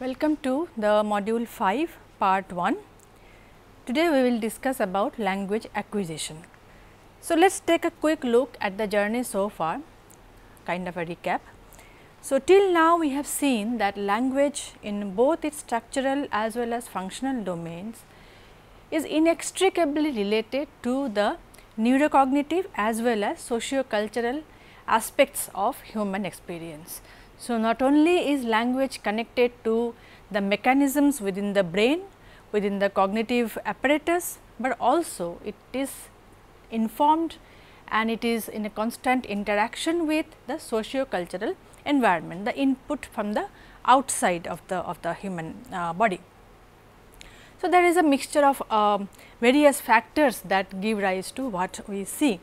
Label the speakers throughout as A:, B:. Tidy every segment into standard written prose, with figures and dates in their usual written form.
A: Welcome to the module 5 part 1. Today we will discuss about language acquisition. So, let us take a quick look at the journey so far, kind of a recap. So, till now we have seen that language in both its structural as well as functional domains is inextricably related to the neurocognitive as well as socio-cultural aspects of human experience. So, not only is language connected to the mechanisms within the brain, within the cognitive apparatus, but also it is informed and it is in a constant interaction with the socio-cultural environment, the input from the outside of the human body. So, there is a mixture of various factors that give rise to what we see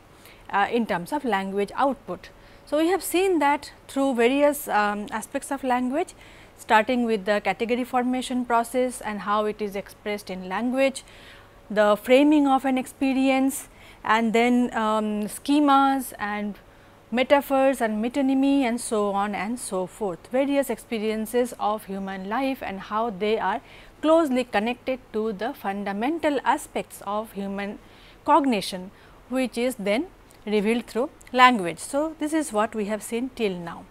A: in terms of language output. So, we have seen that through various aspects of language, starting with the category formation process and how it is expressed in language, the framing of an experience, and then schemas and metaphors and metonymy and so on and so forth. Various experiences of human life and how they are closely connected to the fundamental aspects of human cognition, which is then revealed through language. So, this is what we have seen till now.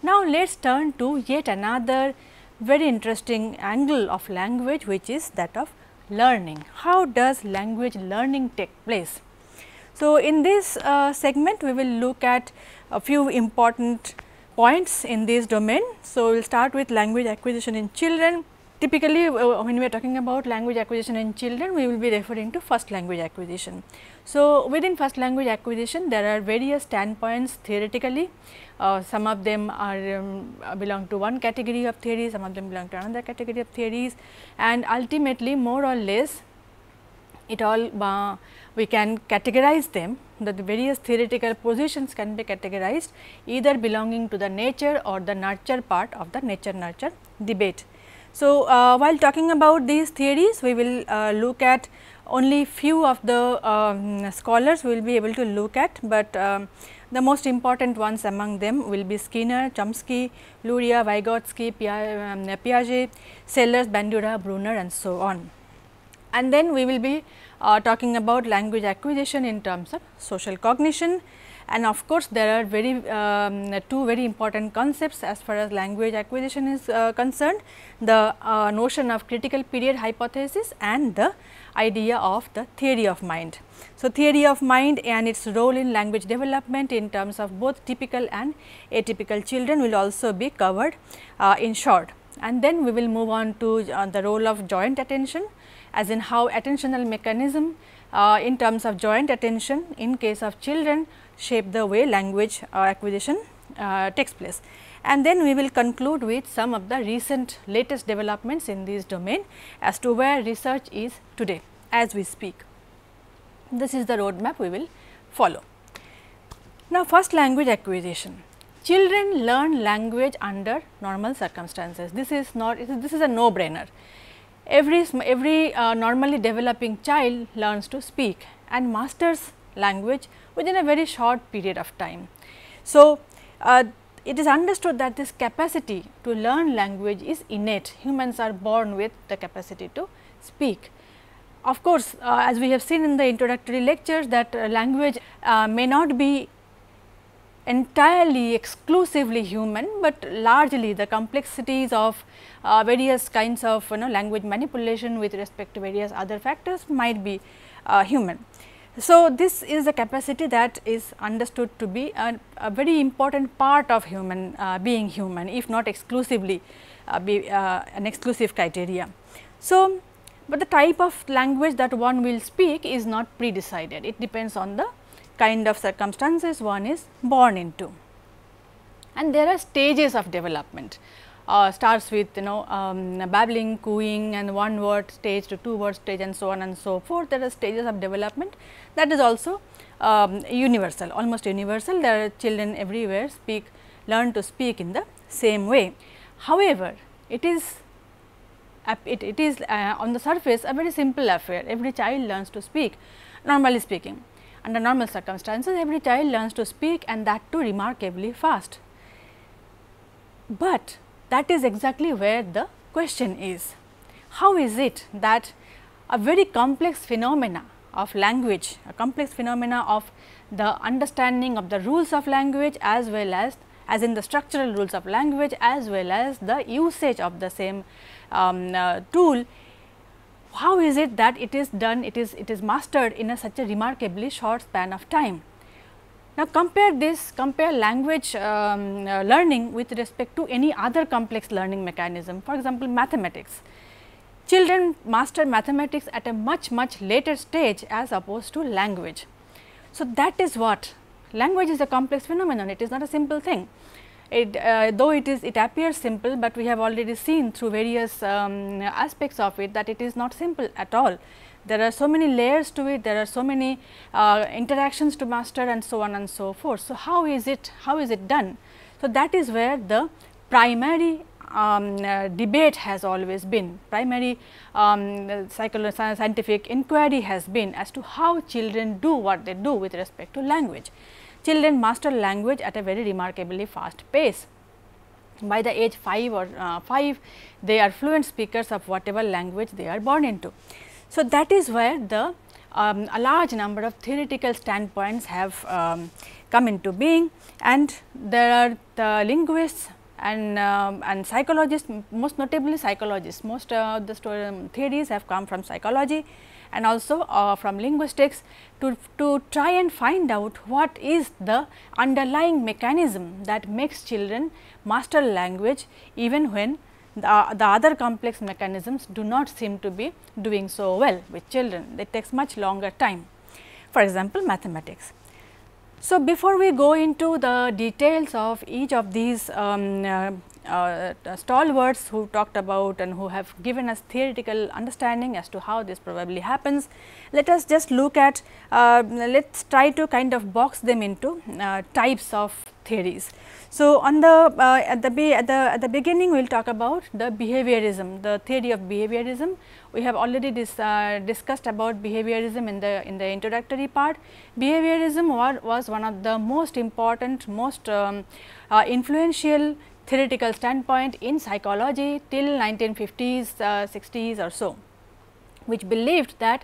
A: Now, let us turn to yet another very interesting angle of language, which is that of learning. How does language learning take place? So, in this segment we will look at a few important points in this domain. So, we will start with language acquisition in children. Typically, when we are talking about language acquisition in children, we will be referring to first language acquisition. So, within first language acquisition, there are various standpoints theoretically. Some of them are belong to one category of theories, some of them belong to another category of theories, and ultimately more or less it all we can categorize them. The various theoretical positions can be categorized either belonging to the nature or the nurture part of the nature nurture debate. So, while talking about these theories, we will look at only few of the scholars we will be able to look at, but the most important ones among them will be Skinner, Chomsky, Luria, Vygotsky, Piaget, Sellers, Bandura, Brenner and so on. And then we will be talking about language acquisition in terms of social cognition, and of course, there are two very important concepts as far as language acquisition is concerned, the notion of critical period hypothesis and the idea of the theory of mind. So, theory of mind and its role in language development in terms of both typical and atypical children will also be covered in short. And then we will move on to the role of joint attention, as in how attentional mechanism in terms of joint attention in case of children shape the way language acquisition takes place. And then we will conclude with some of the recent latest developments in this domain as to where research is today as we speak. This is the roadmap we will follow. Now, first language acquisition. Children learn language under normal circumstances. This is a no brainer. Every normally developing child learns to speak and masters language within a very short period of time. So, it is understood that this capacity to learn language is innate. Humans are born with the capacity to speak. Of course, as we have seen in the introductory lectures, that language may not be entirely exclusively human, but largely the complexities of various kinds of language manipulation with respect to various other factors might be human. So, this is a capacity that is understood to be a very important part of human being human, if not exclusively be an exclusive criteria. So, but the type of language that one will speak is not pre-decided, it depends on the kind of circumstances one is born into. And there are stages of development, starts with babbling, cooing and one word stage to two word stage and so on and so forth. There are stages of development that is also universal, almost universal. There are children everywhere learn to speak in the same way. However, it is on the surface a very simple affair. Every child learns to speak, normally speaking. Under normal circumstances, every child learns to speak, and that too remarkably fast. But that is exactly where the question is, how is it that a very complex phenomena of language, a complex phenomena of the understanding of the rules of language as well as in the structural rules of language as well as the usage of the same tool, how is it that it is done, it is mastered in such a remarkably short span of time. Now, compare language learning with respect to any other complex learning mechanism, for example, mathematics. Children master mathematics at a much later stage as opposed to language. So, that is what language is a complex phenomenon, it is not a simple thing. Though it appears simple, but we have already seen through various aspects of it that it is not simple at all. There are so many layers to it, there are so many interactions to master and so on and so forth. So, how is it done? So, that is where the primary debate has always been, primary scientific inquiry has been as to how children do what they do with respect to language. Children master language at a very remarkably fast pace. By the age 5 or 5, they are fluent speakers of whatever language they are born into. So, that is where the a large number of theoretical standpoints have come into being, and there are the linguists and psychologists, most notably psychologists. Most of the theories have come from psychology and also from linguistics to try and find out what is the underlying mechanism that makes children master language even when the other complex mechanisms do not seem to be doing so well with children. It takes much longer time. For example, mathematics. So, before we go into the details of each of these stalwarts who talked about and who have given us theoretical understanding as to how this probably happens, let us just look at, let us try to kind of box them into types of theories. So, on the at the beginning we will talk about the behaviorism, the theory of behaviorism. We have already discussed about behaviorism in the introductory part. Behaviorism was one of the most important, most influential theoretical standpoint in psychology till 1950s, 60s or so, which believed that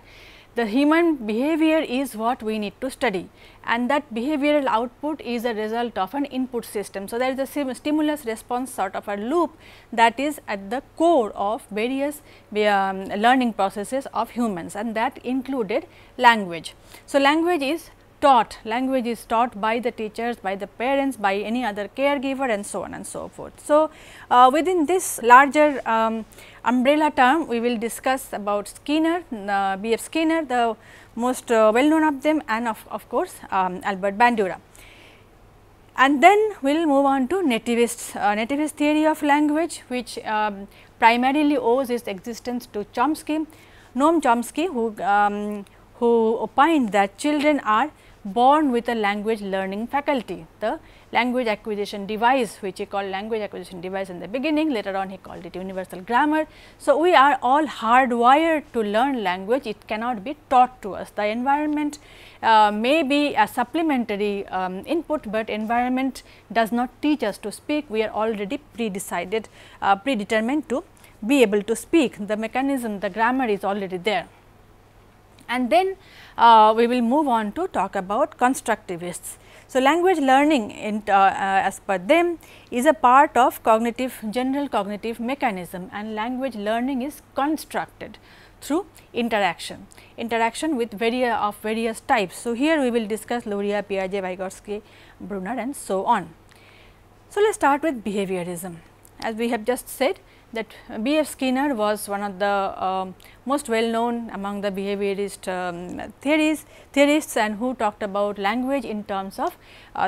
A: the human behavior is what we need to study, and that behavioral output is a result of an input system. So, there is a stimulus response sort of a loop that is at the core of various learning processes of humans, and that included language. So, language is taught by the teachers, by the parents, by any other caregiver and so on and so forth. So, within this larger umbrella term, we will discuss about Skinner, B.F. Skinner, the most well known of them, and of course, Albert Bandura. And then we will move on to nativist theory of language, which primarily owes its existence to Chomsky, Noam Chomsky, who opined that children are born with a language learning faculty, the language acquisition device, which he called language acquisition device in the beginning, later on he called it universal grammar. So, we are all hardwired to learn language, it cannot be taught to us. The environment may be a supplementary input, but environment does not teach us to speak, we are already predetermined to be able to speak. The mechanism, the grammar is already there. And then we will move on to talk about constructivists. So, language learning as per them is a part of general cognitive mechanism, and language learning is constructed through interaction with various types. So, here we will discuss Luria, Piaget, Vygotsky, Brenner and so on. So, let us start with behaviorism. As we have just said that B.F. Skinner was one of the most well known among the behaviorist theorists, and who talked about language in terms of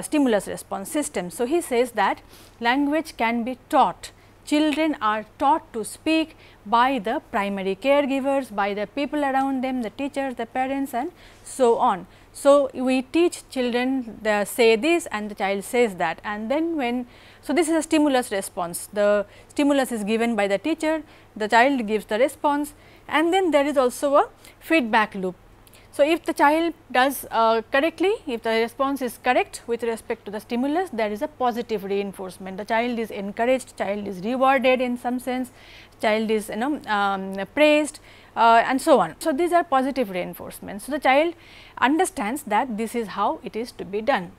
A: stimulus response system. So, he says that language can be taught. Children are taught to speak by the primary caregivers, by the people around them, the teachers, the parents and so on. So, we teach children say this and the child says that, and then so this is a stimulus response. The stimulus is given by the teacher, the child gives the response, and then there is also a feedback loop. So, if the child does correctly, if the response is correct with respect to the stimulus, there is a positive reinforcement. The child is encouraged, child is rewarded in some sense, child is praised and so on. So, these are positive reinforcements. So, the child understands that this is how it is to be done.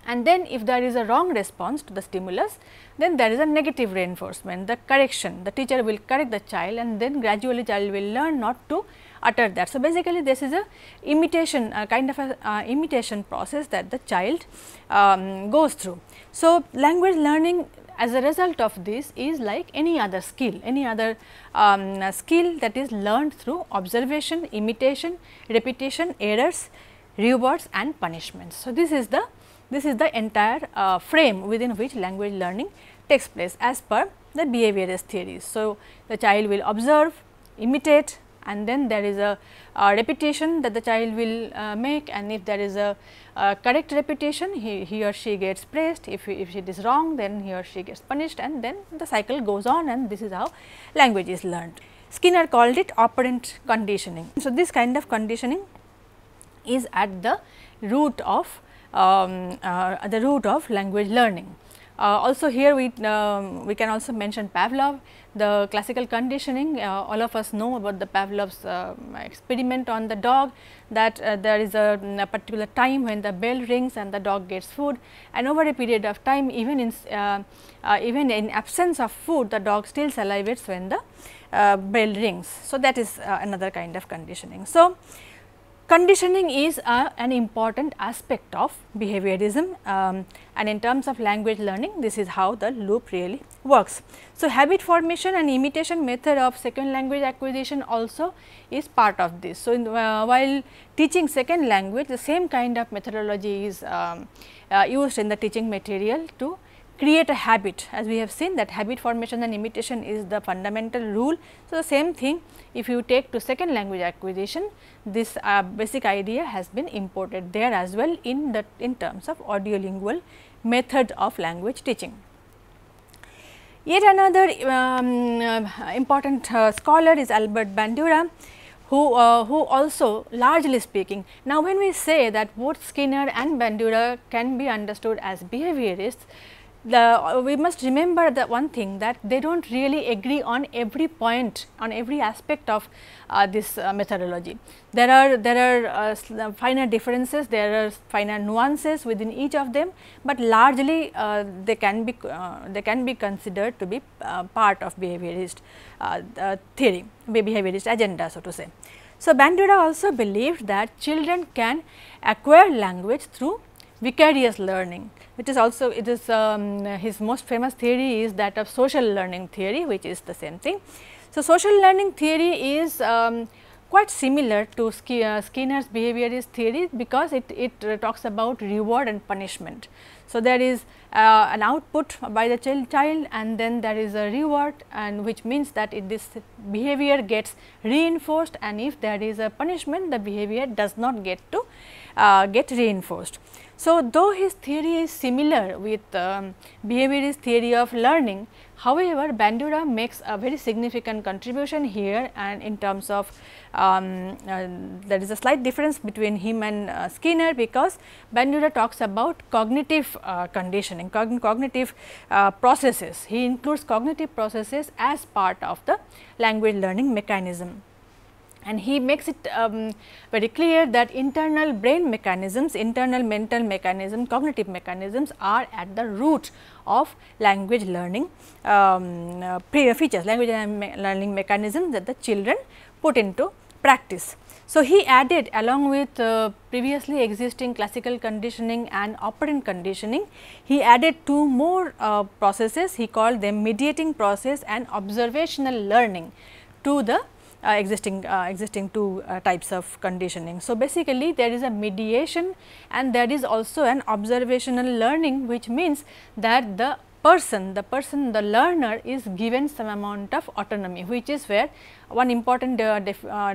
A: And then if there is a wrong response to the stimulus, then there is a negative reinforcement, the correction. The teacher will correct the child and then gradually child will learn not to utter that. So, basically this is a imitation, a kind of a imitation process that the child goes through. So, language learning as a result of this is like any other skill, any other skill that is learned through observation, imitation, repetition, errors, rewards and punishments. So, this is the entire frame within which language learning takes place as per the behaviorist theories. So, the child will observe, imitate, and then there is a repetition that the child will make, and if there is a correct repetition, he or she gets praised. If it is wrong, then he or she gets punished, and then the cycle goes on, and this is how language is learned. Skinner called it operant conditioning. So, this kind of conditioning is at the root of language learning. Also here we can also mention Pavlov, the classical conditioning. All of us know about the Pavlov's experiment on the dog, that there is a particular time when the bell rings and the dog gets food, and over a period of time, even in absence of food, the dog still salivates when the bell rings. So, that is another kind of conditioning. So, conditioning is an important aspect of behaviorism, and in terms of language learning, this is how the loop really works. So, habit formation and imitation method of second language acquisition also is part of this. So, while teaching second language, the same kind of methodology is used in the teaching material to create a habit. As we have seen that habit formation and imitation is the fundamental rule. So, the same thing if you take to second language acquisition, this basic idea has been imported there as well in terms of audiolingual method of language teaching. Yet another important scholar is Albert Bandura, who also largely speaking. Now, when we say that both Skinner and Bandura can be understood as behaviorists, we must remember the one thing, that they do not really agree on every point, on every aspect of this methodology. There are finer differences, there are finer nuances within each of them, but largely they can be considered to be part of behaviorist theory, behaviorist agenda, so to say. So, Bandura also believed that children can acquire language through vicarious learning, which is also his most famous theory is that of social learning theory, which is the same thing. So, social learning theory is quite similar to Skinner's behaviorist theory, because it talks about reward and punishment. So, there is an output by the child and then there is a reward, and which means that this behavior gets reinforced, and if there is a punishment, the behavior does not get to get reinforced. So, though his theory is similar with behaviorist theory of learning, however, Bandura makes a very significant contribution here, and in terms of there is a slight difference between him and Skinner, because Bandura talks about cognitive conditioning, cognitive processes. He includes cognitive processes as part of the language learning mechanism. And he makes it very clear that internal brain mechanisms, internal mental mechanisms, cognitive mechanisms are at the root of language learning features, language learning mechanisms that the children put into practice. So, he added, along with previously existing classical conditioning and operant conditioning, he added two more processes. He called them mediating process and observational learning to the existing two types of conditioning. So, basically there is a mediation and there is also an observational learning, which means that the learner is given some amount of autonomy, which is where one important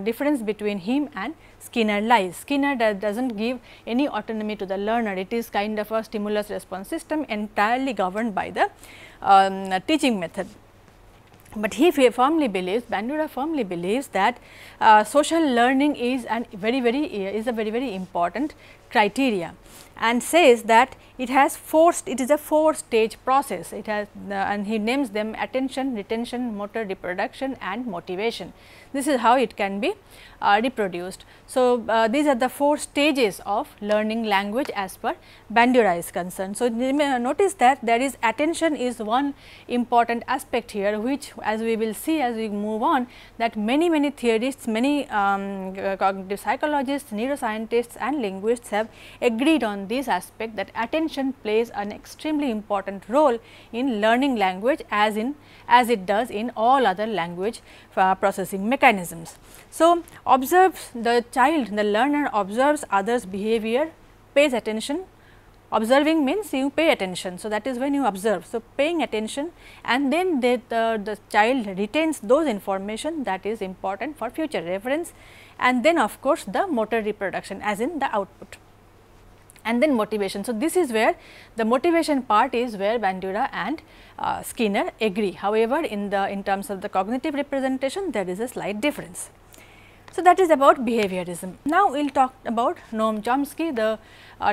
A: difference between him and Skinner lies. Skinner does not give any autonomy to the learner, it is kind of a stimulus response system entirely governed by the teaching method. But he firmly believes, Bandura firmly believes that social learning is a very important criteria, and says that it is a 4-stage process. It has and he names them attention, retention, motor, reproduction and motivation. This is how it can be reproduced. So, these are the 4 stages of learning language as per Bandura is concerned. So, you may notice that there is attention is one important aspect here, which as we will see as we move on, that many theorists, many cognitive psychologists, neuroscientists and linguists have agreed on this aspect, that attention plays an extremely important role in learning language as it does in all other language processing mechanisms. So, observes the child, the learner observes others behavior, pays attention. Observing means you pay attention. So, that is when you observe. So, paying attention, and then the child retains those information that is important for future reference, and then of course, the motor reproduction as in the output, and then motivation. So, this is where the motivation part is where Bandura and Skinner agree. However, in terms of the cognitive representation, there is a slight difference. So, that is about behaviorism. Now, we will talk about Noam Chomsky, the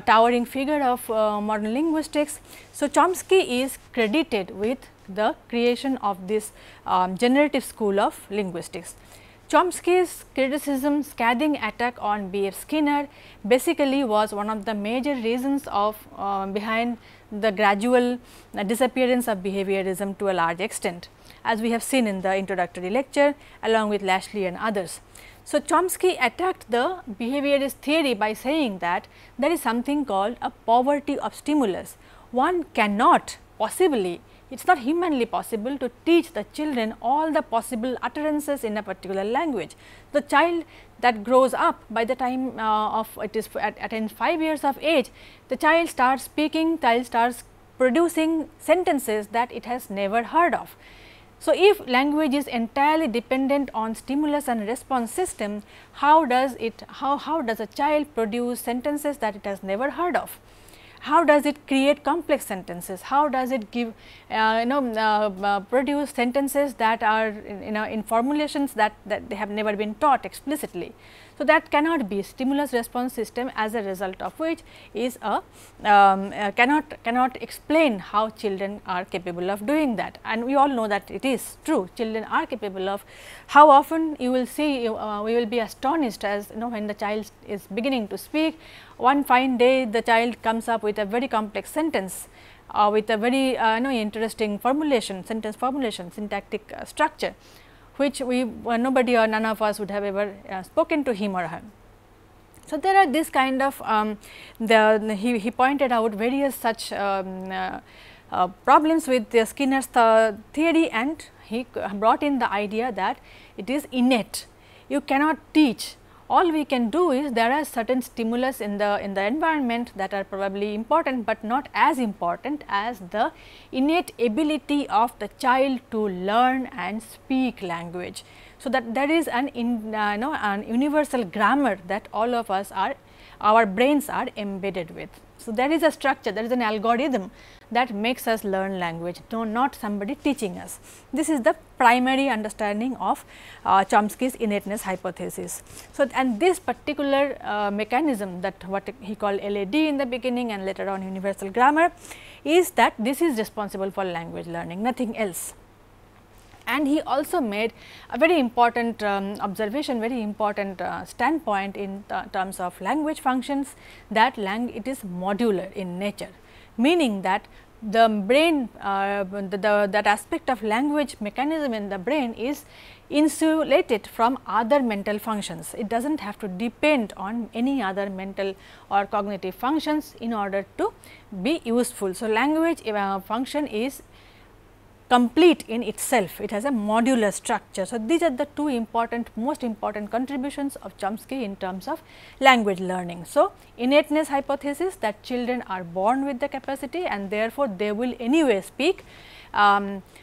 A: towering figure of modern linguistics. So, Chomsky is credited with the creation of this generative school of linguistics. Chomsky's criticism, scathing attack on B.F. Skinner basically was one of the major reasons of behind the gradual disappearance of behaviorism to a large extent, as we have seen in the introductory lecture along with Lashley and others. So, Chomsky attacked the behaviorist theory by saying that there is something called a poverty of stimulus. One cannot possibly, it is not humanly possible to teach the children all the possible utterances in a particular language. The child that grows up, by the time attains 5 years of age, the child starts speaking, child starts producing sentences that it has never heard of. So, if language is entirely dependent on stimulus and response system, how does a child produce sentences that it has never heard of? How does it create complex sentences? How does it give produce sentences that are in formulations that they have never been taught explicitly? So, that cannot be stimulus response system, as a result of which is a cannot explain how children are capable of doing that, and we all know that it is true, children are capable of. How often you will see, we will be astonished as when the child is beginning to speak, one fine day the child comes up with a very complex sentence with a very interesting formulation, sentence formulation, syntactic structure, which nobody or none of us would have ever spoken to him or her. So, there are this kind of he pointed out various such problems with the Skinner's theory, and he brought in the idea that it is innate. You cannot teach. All we can do is, there are certain stimulus in the environment that are probably important, but not as important as the innate ability of the child to learn and speak language. So, that there is an universal grammar that all of us our brains are embedded with. So, there is a structure, there is an algorithm that makes us learn language, not somebody teaching us. This is the primary understanding of Chomsky's innateness hypothesis. So, and this particular mechanism, that what he called LAD in the beginning and later on universal grammar, is that this is responsible for language learning, nothing else. And he also made a very important observation, very important standpoint in terms of language functions, that it is modular in nature, meaning that the brain, that aspect of language mechanism in the brain is insulated from other mental functions. It does not have to depend on any other mental or cognitive functions in order to be useful. So, language function is complete in itself, it has a modular structure. So, these are the two most important contributions of Chomsky in terms of language learning. So, innateness hypothesis, that children are born with the capacity and therefore, they will anyway speak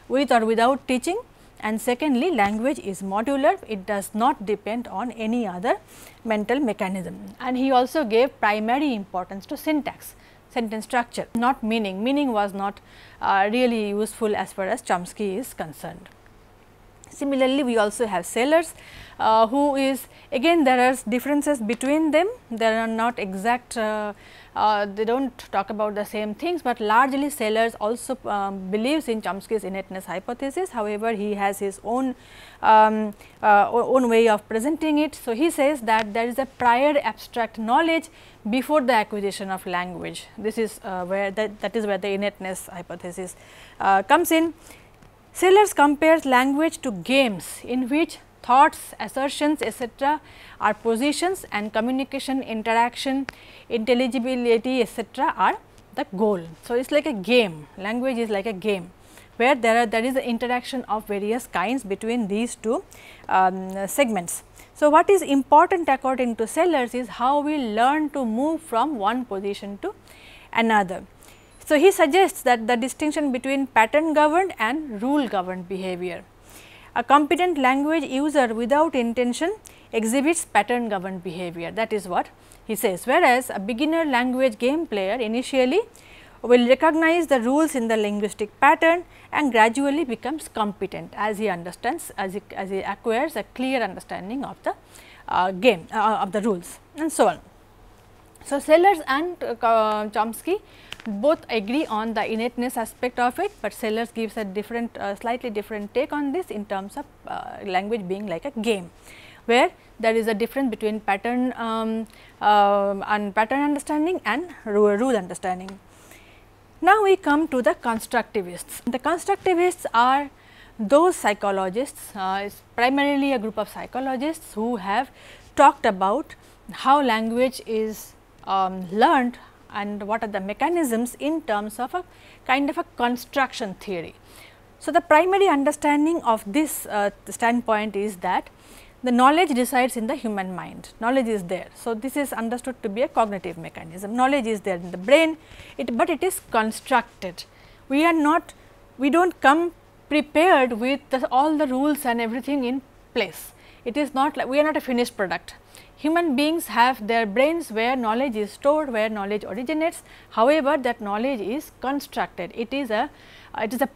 A: with or without teaching, and secondly, language is modular, it does not depend on any other mental mechanism. And he also gave primary importance to syntax, sentence structure, not meaning. Meaning was not really useful as far as Chomsky is concerned. Similarly, we also have Sellers, who is, again there are differences between them, there are not exact, they do not talk about the same things, but largely Sellers also believes in Chomsky's innateness hypothesis. However, he has his own way of presenting it. So, he says that there is a prior abstract knowledge before the acquisition of language. This is where that is where the innateness hypothesis comes in. Sellers compares language to games in which thoughts, assertions, etc. are positions and communication, interaction, intelligibility, etc. are the goal. So, it is like a game, language is like a game, where there is an interaction of various kinds between these two segments. So, what is important according to Sellers is how we learn to move from one position to another. So, he suggests that the distinction between pattern governed and rule governed behavior. A competent language user without intention exhibits pattern governed behavior, that is what he says, whereas a beginner language game player initially will recognize the rules in the linguistic pattern and gradually becomes competent as he understands, as he acquires a clear understanding of the game of the rules and so on. So, Sellers and Chomsky both agree on the innateness aspect of it, but Sellers gives a different slightly different take on this in terms of language being like a game, where there is a difference between pattern and pattern understanding and rule understanding. Now, we come to the constructivists. The constructivists are those psychologists, is primarily a group of psychologists who have talked about how language is learned and what are the mechanisms in terms of a kind of a construction theory. So, the primary understanding of this standpoint is that the knowledge resides in the human mind, knowledge is there. So, this is understood to be a cognitive mechanism, knowledge is there in the brain, but it is constructed. We are not, we do not come prepared with all the rules and everything in place. It is not like we are not a finished product. Human beings have their brains where knowledge is stored, where knowledge originates. However, that knowledge is constructed. It is a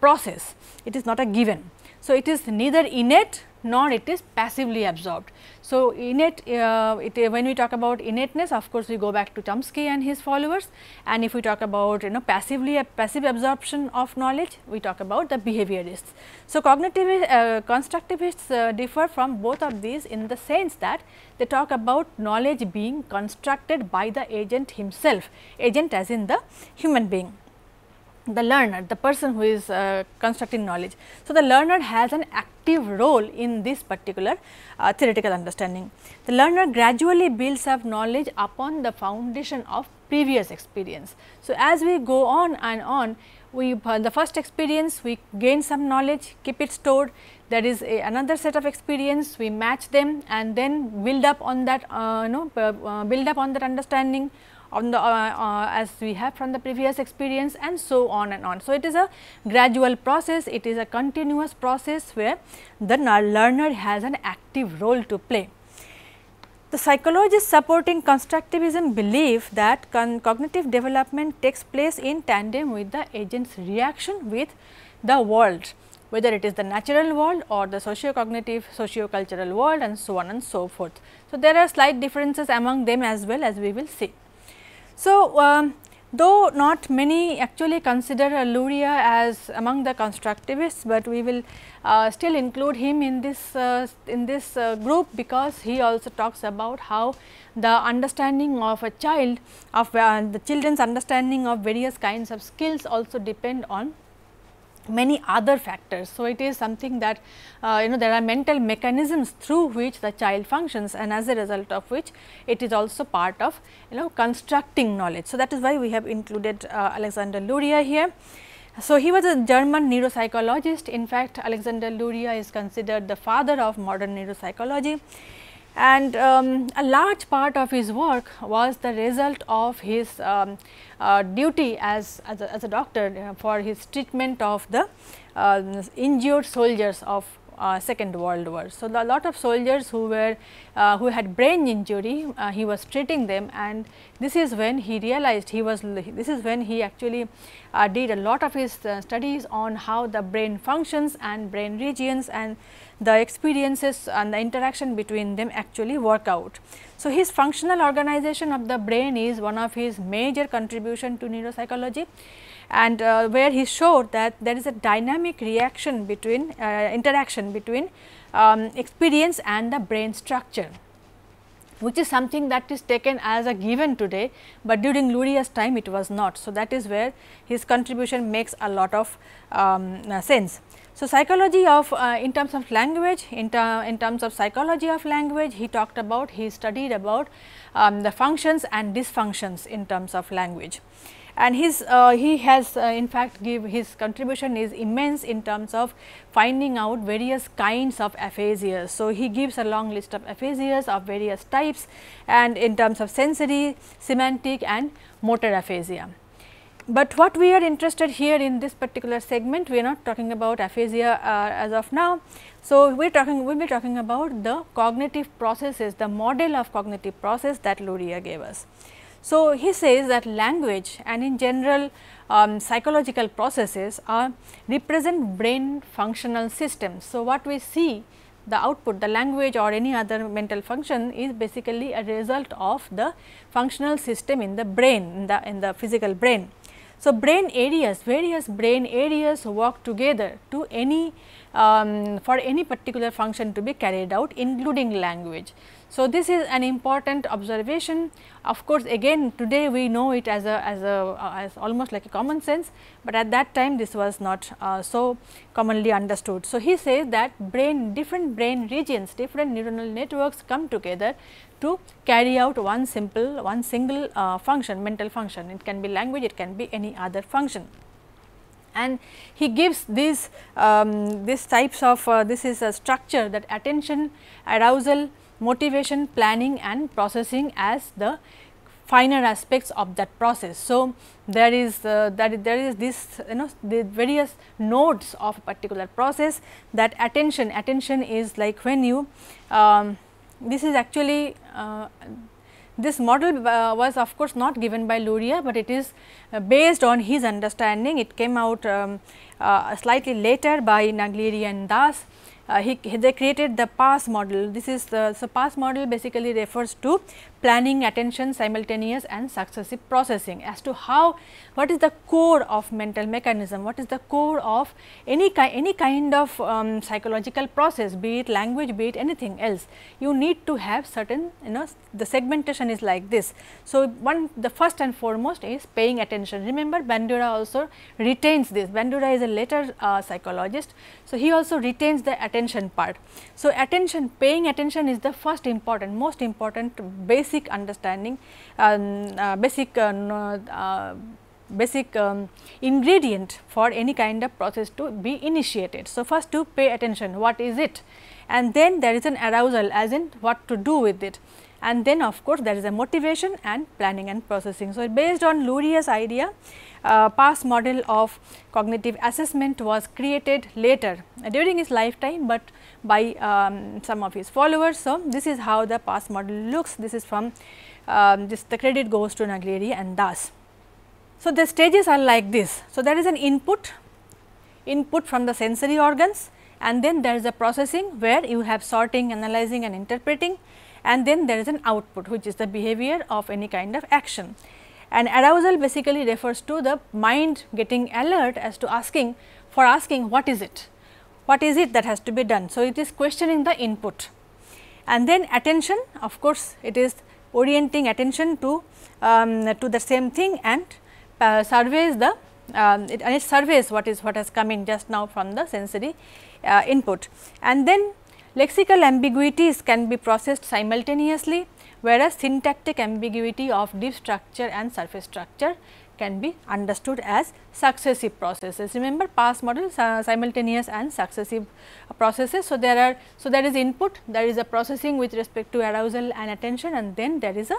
A: process. It is not a given. So, it is neither innate nor it is passively absorbed. So, innate when we talk about innateness, of course, we go back to Chomsky and his followers, and if we talk about passive absorption of knowledge, we talk about the behaviorists. So, constructivists differ from both of these in the sense that they talk about knowledge being constructed by the agent himself, agent as in the human being, the learner, the person who is constructing knowledge. So, the learner has an active role in this particular theoretical understanding. The learner gradually builds up knowledge upon the foundation of previous experience. So, as we go on and on, we the first experience we gain some knowledge, keep it stored, there is another set of experience, we match them and then build up on that build up on that understanding on the as we have from the previous experience, and so on and on. So, it is a gradual process, it is a continuous process where the learner has an active role to play. The psychologists supporting constructivism believe that cognitive development takes place in tandem with the agent's reaction with the world, whether it is the natural world or the socio-cognitive, socio-cultural world, and so on and so forth. So, there are slight differences among them as well, as we will see. So, though not many actually consider Luria as among the constructivists, but we will still include him in this group, because he also talks about how the understanding of a child, of the children's understanding of various kinds of skills also depend on many other factors. So, it is something that there are mental mechanisms through which the child functions, and as a result of which it is also part of constructing knowledge. So, that is why we have included Alexander Luria here. So, he was a German neuropsychologist. In fact, Alexander Luria is considered the father of modern neuropsychology, and a large part of his work was the result of his duty as a doctor for his treatment of the injured soldiers of Second World War. So, a lot of soldiers who were who had brain injury, he was treating them, and this is when he realized this is when he actually did a lot of his studies on how the brain functions and brain regions and the experiences and the interaction between them actually work out. So, his functional organization of the brain is one of his major contribution to neuropsychology, and where he showed that there is a dynamic reaction between interaction between experience and the brain structure, which is something that is taken as a given today, but during Luria's time it was not. So, that is where his contribution makes a lot of sense. So, psychology of in terms of language, in terms of psychology of language, he talked about, he studied about the functions and dysfunctions in terms of language. And his he has in fact his contribution is immense in terms of finding out various kinds of aphasias. So, he gives a long list of aphasias of various types, and in terms of sensory, semantic and motor aphasia. But what we are interested here in this particular segment, we are not talking about aphasia as of now. So, we will be talking about the cognitive processes, the model of cognitive process that Luria gave us. So, he says that language and in general psychological processes represent brain functional systems. So, what we see, the output, the language or any other mental function is basically a result of the functional system in the brain, in the physical brain. So, brain areas, various brain areas work together to any for any particular function to be carried out, including language. So, this is an important observation. Of course, again today we know it as almost like a common sense, but at that time this was not so commonly understood. So, he says that different brain regions, different neuronal networks come together to carry out one single function, mental function. It can be language, it can be any other function. And he gives these types of this is a structure, that attention, arousal, motivation, planning and processing as the finer aspects of that process. So, there is this the various nodes of a particular process. That attention is like when you this is actually this model was of course not given by Luria, but it is based on his understanding. It came out slightly later by Naglieri and Das. They created the PASS model. This is so PASS model basically refers to planning, attention, simultaneous and successive processing, as to how, what is the core of mental mechanism, what is the core of any kind of psychological process, be it language, be it anything else. You need to have certain, the segmentation is like this. So, the first and foremost is paying attention. Remember, Bandura also retains this. Bandura is a later psychologist. So, he also retains the attention part. So, paying attention is the first important, most important basic understanding, basic ingredient for any kind of process to be initiated. So, first to pay attention, what is it, and then there is an arousal, as in what to do with it, and then of course, there is a motivation and planning and processing. So, based on Luria's idea, PASS model of cognitive assessment was created later during his lifetime, but by some of his followers. So, this is how the PASS model looks. This is from the credit goes to Naglieri and Das. So, the stages are like this. So, there is an input from the sensory organs, and then there is a processing where you have sorting, analyzing and interpreting, and then there is an output, which is the behavior of any kind of action. And arousal basically refers to the mind getting alert as to asking what is it that has to be done. So, it is questioning the input, and then attention, of course, it is orienting attention to the same thing and surveys the it surveys what has come in just now from the sensory input. And then lexical ambiguities can be processed simultaneously, whereas syntactic ambiguity of deep structure and surface structure can be understood as successive processes. Remember past model, simultaneous and successive processes. So, there is input, there is a processing with respect to arousal and attention, and then there is a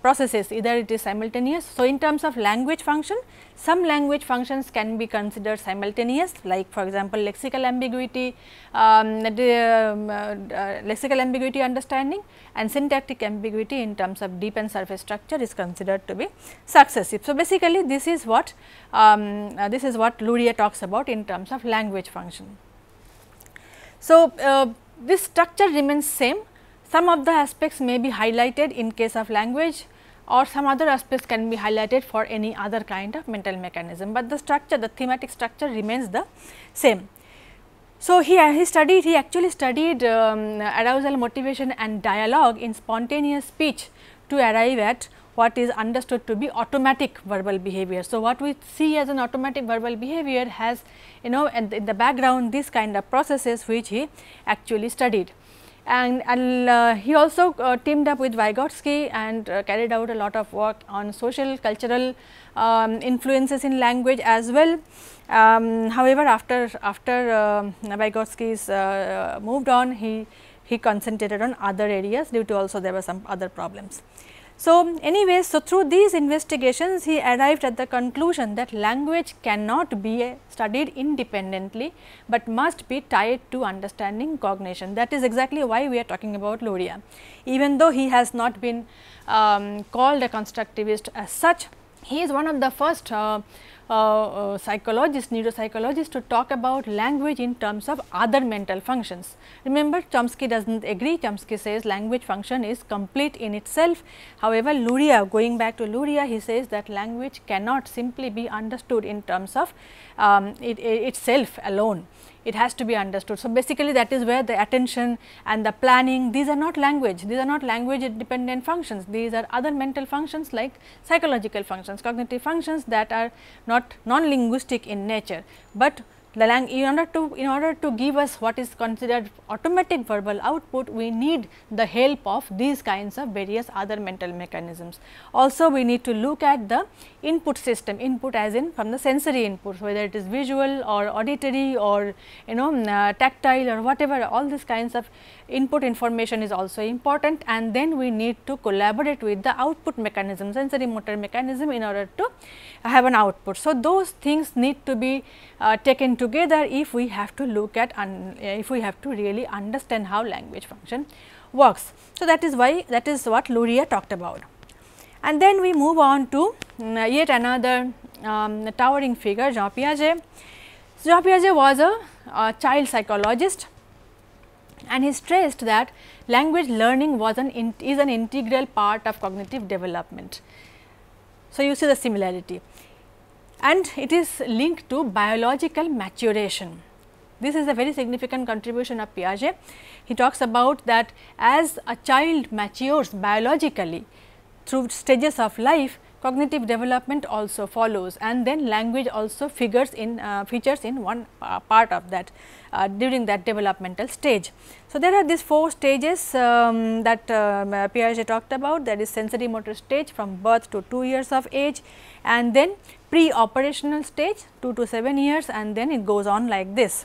A: processes, either it is simultaneous. So, in terms of language function, some language functions can be considered simultaneous, like for example, lexical ambiguity, lexical ambiguity understanding, and syntactic ambiguity in terms of deep and surface structure is considered to be successive. So, basically this is what Luria talks about in terms of language function. So, this structure remains same. Some of the aspects may be highlighted in case of language, or some other aspects can be highlighted for any other kind of mental mechanism, but the structure, the thematic structure remains the same. So, he actually studied arousal, motivation and dialogue in spontaneous speech to arrive at what is understood to be automatic verbal behavior. So, what we see as an automatic verbal behavior has, in the background this kind of processes which he actually studied. And he also teamed up with Vygotsky and carried out a lot of work on social cultural influences in language as well. However, after Vygotsky's moved on, he concentrated on other areas due to also there were some other problems. So, anyways, so through these investigations he arrived at the conclusion that language cannot be studied independently, but must be tied to understanding cognition. That is exactly why we are talking about Luria. Even though he has not been called a constructivist as such, he is one of the first neuropsychologists to talk about language in terms of other mental functions. Remember, Chomsky does not agree. Chomsky says language function is complete in itself. However, Luria, going back to Luria, he says that language cannot simply be understood in terms of itself alone. It has to be understood. So, basically that is where the attention and the planning, these are not language dependent functions, these are other mental functions like psychological functions, cognitive functions that are not non-linguistic in nature, but in order to give us what is considered automatic verbal output, we need the help of these kinds of various other mental mechanisms. Also, we need to look at the input system, input as in from the sensory inputs, whether it is visual or auditory or tactile or whatever, all these kinds of input information is also important, and then we need to collaborate with the output mechanism, sensory motor mechanism, in order to have an output. So, those things need to be taken together if we have to look at if we have to really understand how language function works. So, that is what Luria talked about. And then we move on to yet another towering figure, Jean Piaget. Jean Piaget was a child psychologist, and he stressed that language learning is an integral part of cognitive development. So, you see the similarity, and it is linked to biological maturation. This is a very significant contribution of Piaget. He talks about that as a child matures biologically through stages of life, cognitive development also follows, and then language also features in one part of that during that developmental stage. So, there are these 4 stages that Piaget talked about. There is sensory motor stage from birth to 2 years of age, and then pre-operational stage 2 to 7 years, and then it goes on like this.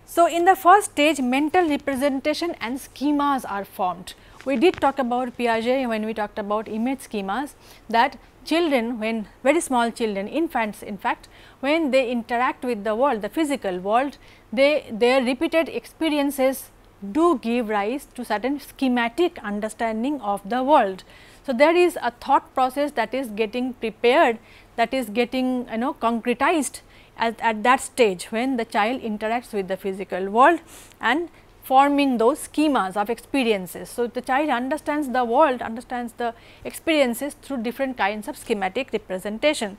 A: So, in the first stage, mental representation and schemas are formed. We did talk about Piaget when we talked about image schemas, that children, when very small children, infants in fact, when they interact with the world, the physical world, their repeated experiences do give rise to certain schematic understanding of the world. So, there is a thought process that is getting prepared, that is getting concretized at that stage when the child interacts with the physical world and forming those schemas of experiences. So, the child understands the world, understands the experiences through different kinds of schematic representation.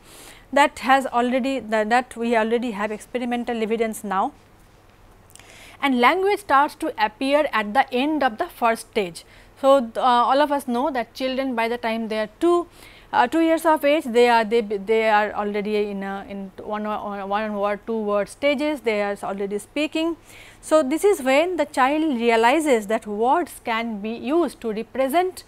A: That has already that we already have experimental evidence now, and language starts to appear at the end of the first stage. So, all of us know that children, by the time they are 2 years of age, they are already in one or 2 word stages, they are already speaking. So, this is when the child realizes that words can be used to represent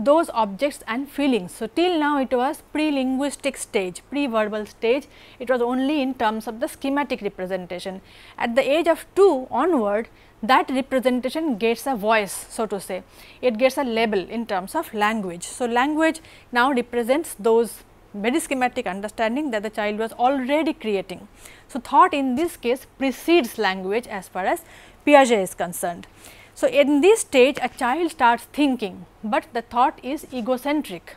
A: those objects and feelings. So, till now it was pre-linguistic stage, pre-verbal stage, it was only in terms of the schematic representation. At the age of 2 onward, that representation gets a voice, so to say, it gets a label in terms of language. So, language now represents those very schematic understanding that the child was already creating. So, thought in this case precedes language as far as Piaget is concerned. So, in this stage a child starts thinking, but the thought is egocentric,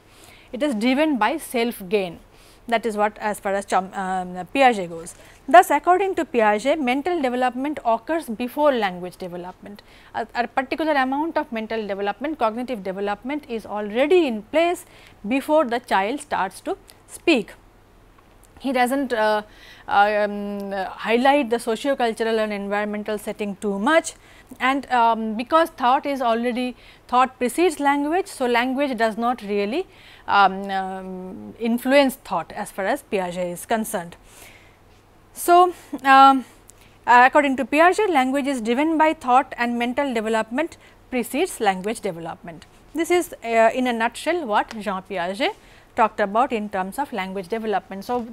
A: it is driven by self gain, that is what as far as Piaget goes. Thus, according to Piaget, mental development occurs before language development. A particular amount of mental development, cognitive development is already in place before the child starts to speak. He does not highlight the socio-cultural and environmental setting too much, and because thought is already, thought precedes language. So, language does not really influence thought as far as Piaget is concerned. So, according to Piaget, language is driven by thought and mental development precedes language development. This is in a nutshell what Jean Piaget talked about in terms of language development. So,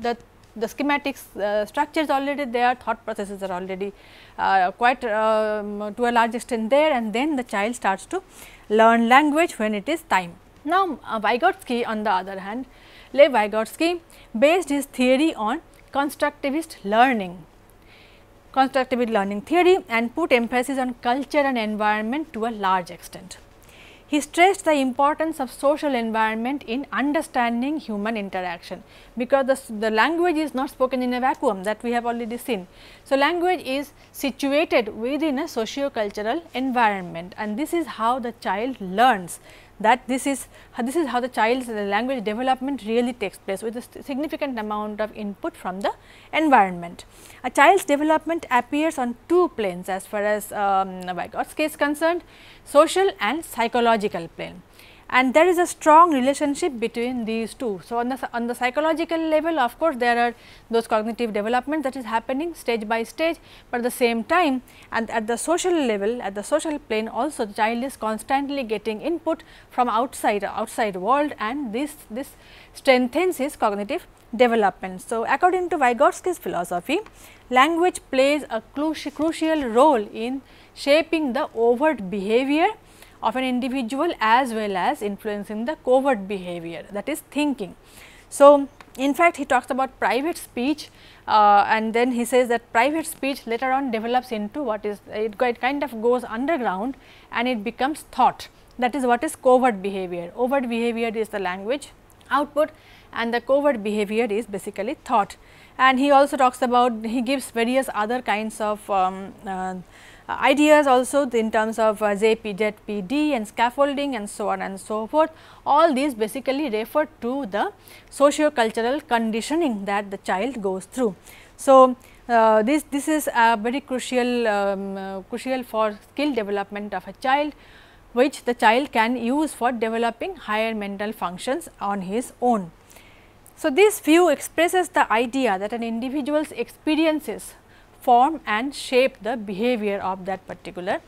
A: the schematic structure is already there, thought processes are already quite to a large extent there, and then the child starts to learn language when it is time. Now, Vygotsky on the other hand, Lev Vygotsky based his theory on constructivist learning theory and put emphasis on culture and environment to a large extent. He stressed the importance of social environment in understanding human interaction, because the language is not spoken in a vacuum, that we have already seen. So, language is situated within a socio-cultural environment, and this is how the child learns, that this is how the child's language development really takes place, with a significant amount of input from the environment. A child's development appears on 2 planes as far as Vygotsky is concerned, social and psychological plane, and there is a strong relationship between these two. So, on the psychological level, of course, there are those cognitive development that is happening stage by stage, but at the same time, and at the social level, at the social plane also, the child is constantly getting input from outside world, and this strengthens his cognitive development. So, according to Vygotsky's philosophy, language plays a crucial role in shaping the overt behavior of an individual as well as influencing the covert behavior, that is thinking. So, in fact, he talks about private speech and then he says that private speech later on develops into what is, it kind of goes underground and it becomes thought, that is what is covert behavior. Overt behavior is the language output and the covert behavior is basically thought. And he also talks about, he gives various other kinds of ideas also in terms of ZPD and scaffolding and so on and so forth. All these basically refer to the socio-cultural conditioning that the child goes through. So, this is very crucial for skill development of a child, which the child can use for developing higher mental functions on his own. So, this view expresses the idea that an individual's experiences form and shape the behavior of that particular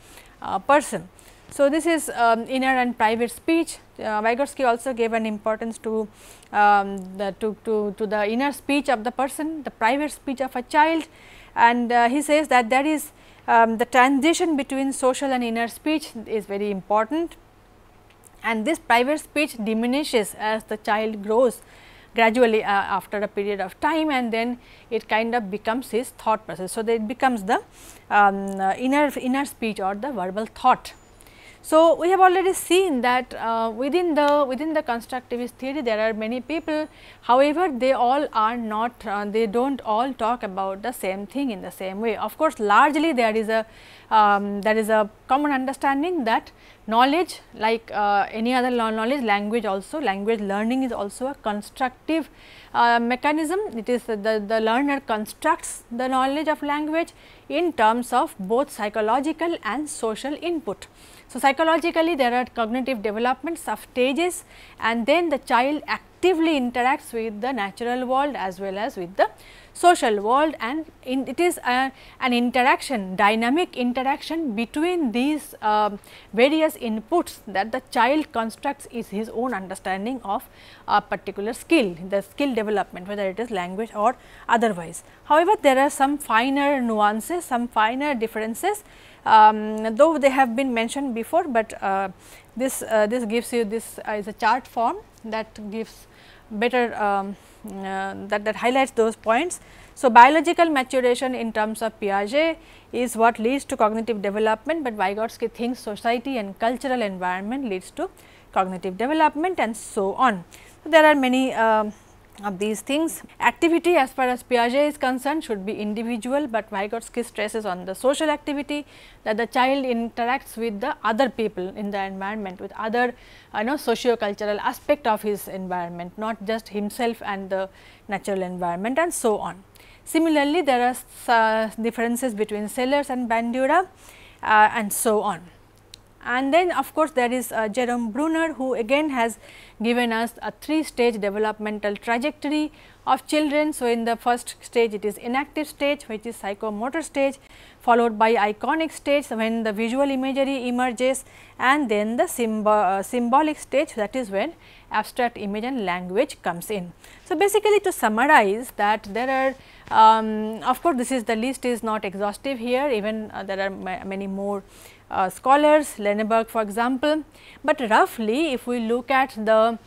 A: person. So, this is inner and private speech. Vygotsky also gave an importance to the inner speech of the person, the private speech of a child, and he says that there is the transition between social and inner speech is very important, and this private speech diminishes as the child grows gradually after a period of time, and then it kind of becomes his thought process. So, it becomes the inner speech or the verbal thought. So, we have already seen that within the constructivist theory there are many people, however, they all are not, they do not all talk about the same thing in the same way. Of course, largely there is a common understanding that knowledge, like any other knowledge, language learning is also a constructive mechanism. It is the learner constructs the knowledge of language in terms of both psychological and social input. So, psychologically there are cognitive development sub stages, and then the child actively interacts with the natural world as well as with the social world, and it is an interaction, dynamic interaction between these various inputs that the child constructs is his own understanding of a particular skill, the skill development, whether it is language or otherwise. However, there are some finer nuances, some finer differences, though they have been mentioned before, but this gives you this is a chart form that gives better that highlights those points. So, biological maturation in terms of Piaget is what leads to cognitive development, but Vygotsky thinks society and cultural environment leads to cognitive development and so on. So, there are many of these things. Activity as far as Piaget is concerned should be individual, but Vygotsky stresses on the social activity, that the child interacts with the other people in the environment, with other socio-cultural aspect of his environment, not just himself and the natural environment and so on. Similarly, there are differences between Sellers and Bandura and so on. And then of course, there is Jerome Bruner, who again has given us a 3-stage developmental trajectory of children. So, in the first stage it is inactive stage, which is psychomotor stage, followed by iconic stage when the visual imagery emerges, and then the symbolic stage, that is when abstract image and language comes in. So, basically to summarize that there are of course, this is the list is not exhaustive here, even there are many more scholars, Lenneberg for example, but roughly if we look at the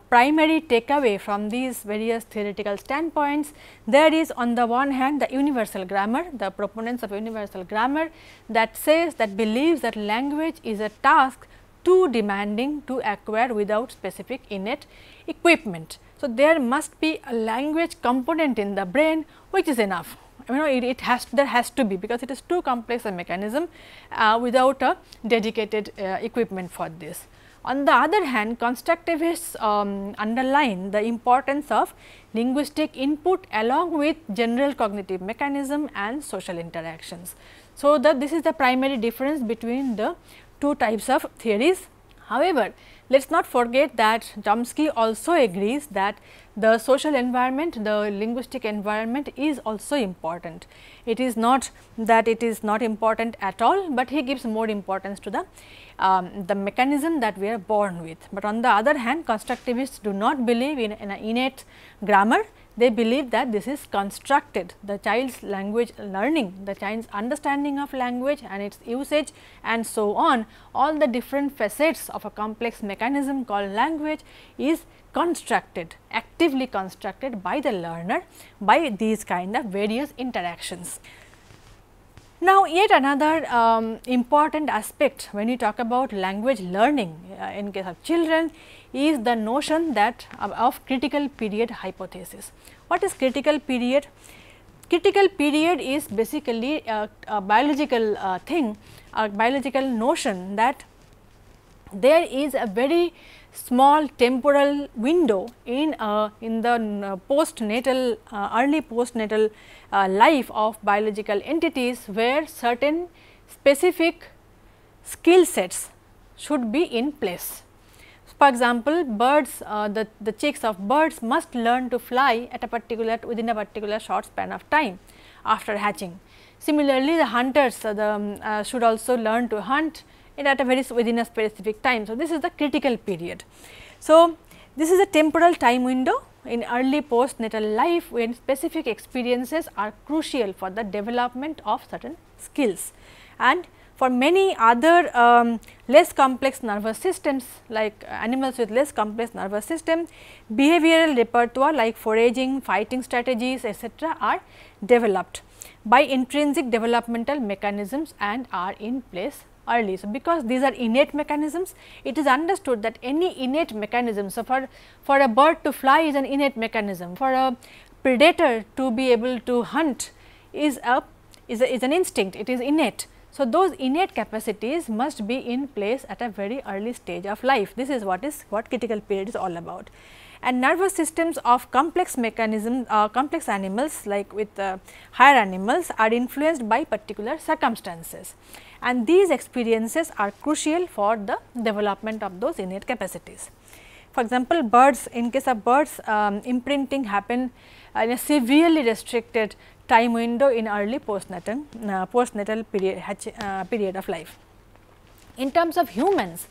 A: primary takeaway from these various theoretical standpoints, there is on the one hand the universal grammar, the proponents of universal grammar that says, that believes that language is a task too demanding to acquire without specific innate equipment. So, there must be a language component in the brain which is enough. There has to be, because it is too complex a mechanism without a dedicated equipment for this. On the other hand, constructivists underline the importance of linguistic input along with general cognitive mechanism and social interactions. So, this is the primary difference between the two types of theories. However, let us not forget that Chomsky also agrees that the social environment, the linguistic environment is also important. It is not that it is not important at all, but he gives more importance to the mechanism that we are born with. But on the other hand, constructivists do not believe in an innate grammar. They believe that this is constructed, the child's language learning, the child's understanding of language and its usage and so on, all the different facets of a complex mechanism called language is constructed, actively constructed by the learner by these kind of various interactions. Now, yet another important aspect when you talk about language learning in case of children is the notion that of critical period hypothesis. What is critical period? Critical period is basically a biological thing, a biological notion that there is a very small temporal window in the postnatal early postnatal life of biological entities, where certain specific skill sets should be in place. For example, birds, the chicks of birds must learn to fly at a particular within a particular short span of time after hatching. Similarly, the hunters should also learn to hunt at a within a specific time. So, this is the critical period. So, this is a temporal time window in early postnatal life when specific experiences are crucial for the development of certain skills. And for many other less complex nervous systems, like animals with less complex nervous system, behavioral repertoire like foraging, fighting strategies etc., are developed by intrinsic developmental mechanisms and are in place early. So, because these are innate mechanisms, it is understood that any innate mechanism. So, for a bird to fly is an innate mechanism, for a predator to be able to hunt is an instinct, it is innate. So, those innate capacities must be in place at a very early stage of life. This is what critical period is all about. And nervous systems of complex mechanism, complex animals like with higher animals are influenced by particular circumstances, and these experiences are crucial for the development of those innate capacities. For example, birds, in case of birds, imprinting happen in a severely restricted time window in early postnatal period of life. In terms of humans,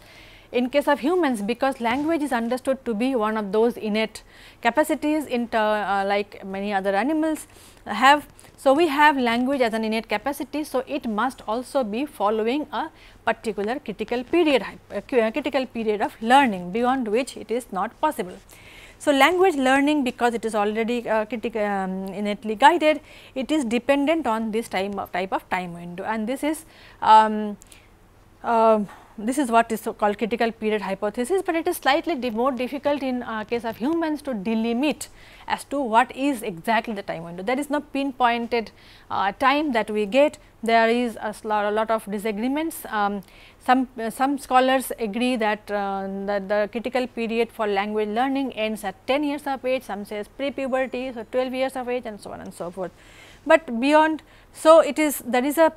A: in case of humans, because language is understood to be one of those innate capacities like many other animals have. So, we have language as an innate capacity. So, it must also be following a particular critical period of learning, beyond which it is not possible. So, language learning, because it is already innately guided, it is dependent on this type of time window, and this is what is called critical period hypothesis, but it is slightly more difficult in case of humans to delimit as to what is exactly the time window. There is no pinpointed time that we get. There is a lot of disagreements. Some scholars agree that the critical period for language learning ends at 10 years of age, some says pre-puberty, so 12 years of age, and so on and so forth. But beyond, so it is, there is a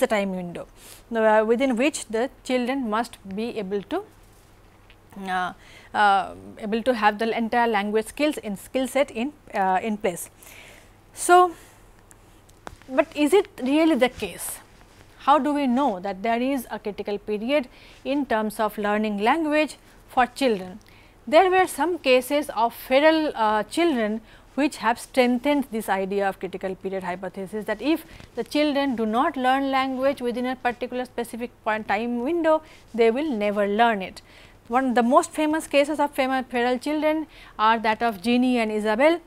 A: time window within which the children must be able to have the entire language skill set in place. So, but is it really the case? How do we know that there is a critical period in terms of learning language for children? There were some cases of feral children which have strengthened this idea of critical period hypothesis, that if the children do not learn language within a particular specific time window, they will never learn it. One of the most famous cases of feral children are that of Jeannie and Isabel.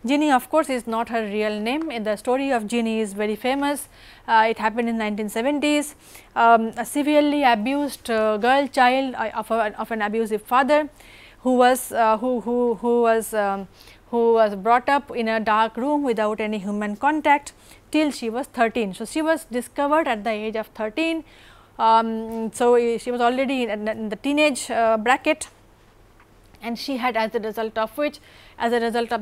A: Jeannie, of course, is not her real name. The story of Jeannie is very famous. It happened in 1970s. A severely abused girl child of an abusive father, who was brought up in a dark room without any human contact till she was 13. So, she was discovered at the age of 13. So, she was already in the teenage bracket, and she had, as a result of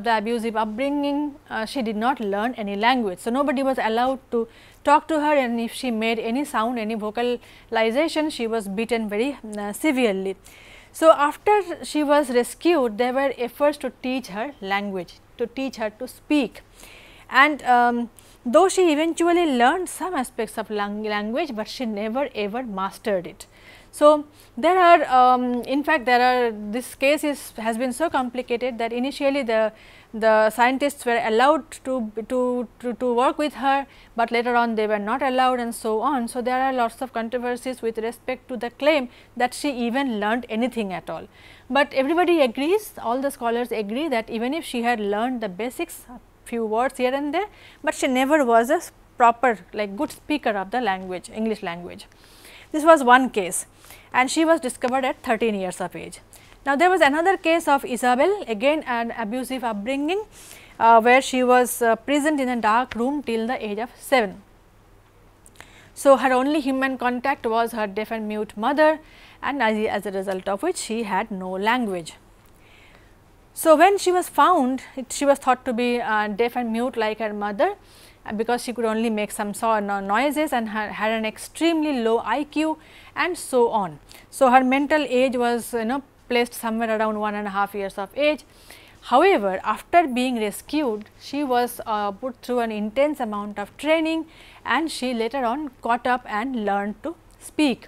A: the abusive upbringing, she did not learn any language. So, nobody was allowed to talk to her, and if she made any sound, any vocalization, she was beaten very severely. So, after she was rescued, there were efforts to teach her language, to teach her to speak, and though she eventually learned some aspects of language, but she never ever mastered it. So, there are in fact, this case has been so complicated that initially the scientists were allowed to work with her, but later on they were not allowed, and so on. So, there are lots of controversies with respect to the claim that she even learned anything at all. But everybody agrees, all the scholars agree that even if she had learned the basics, few words here and there, but she never was a proper, like, good speaker of the language, English language. This was one case, and she was discovered at 13 years of age. Now, there was another case of Isabel, again an abusive upbringing, where she was prisoned in a dark room till the age of 7. So, her only human contact was her deaf and mute mother, and as a result of which she had no language. So, when she was found, she was thought to be deaf and mute like her mother, because she could only make some noises and had an extremely low IQ and so on. So, her mental age was placed somewhere around 1.5 years of age. However, after being rescued, she was put through an intense amount of training, and she later on caught up and learned to speak.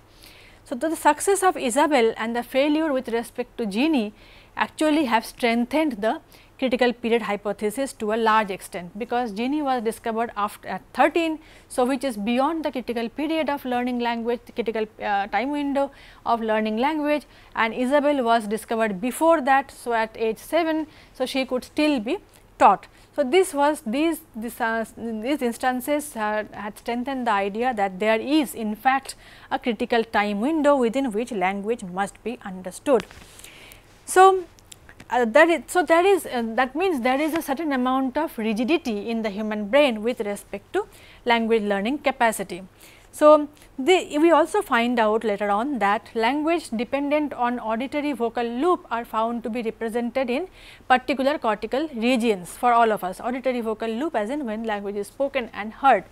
A: So, the success of Isabel and the failure with respect to Jeannie actually have strengthened the critical period hypothesis to a large extent, because Jeannie was discovered at 13. So, which is beyond the critical period of learning language, the critical time window of learning language, and Isabel was discovered before that. So, at age 7, so she could still be taught. So, these instances had strengthened the idea that there is in fact a critical time window within which language must be understood. So, that means there is a certain amount of rigidity in the human brain with respect to language learning capacity. So, we also find out later on that language dependent on auditory vocal loop are found to be represented in particular cortical regions for all of us, auditory vocal loop as in when language is spoken and heard.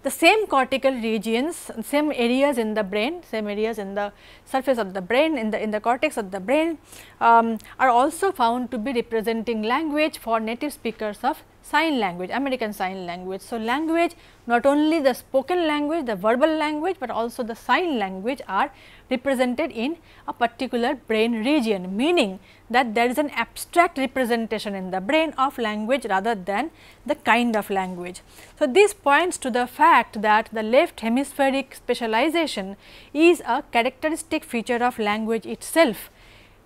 A: the same cortical regions, same areas in the brain, same areas in the surface of the brain, in the cortex of the brain are also found to be representing language for native speakers of sign language, American Sign Language. So, language, not only the spoken language, the verbal language, but also the sign language are represented in a particular brain region, meaning that there is an abstract representation in the brain of language rather than the kind of language. So, this points to the fact that the left hemispheric specialization is a characteristic feature of language itself,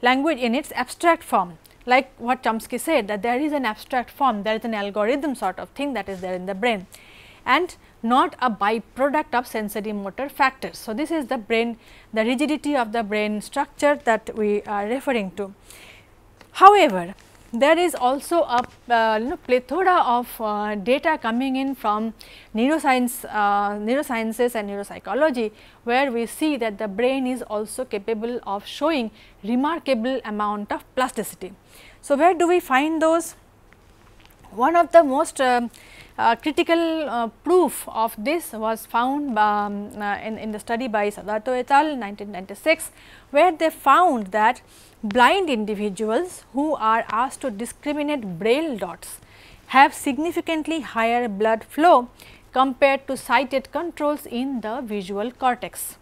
A: language in its abstract form. Like what Chomsky said, that there is an abstract form, there is an algorithm sort of thing that is there in the brain, and not a byproduct of sensory motor factors. So, this is the brain, the rigidity of the brain structure that we are referring to. However, there is also a plethora of data coming in from neuroscience, neurosciences and neuropsychology, where we see that the brain is also capable of showing remarkable amount of plasticity. So, where do we find those? One of the most critical proof of this was found in the study by Sadato et al. 1996, where they found that blind individuals who are asked to discriminate braille dots have significantly higher blood flow compared to sighted controls in the visual cortex.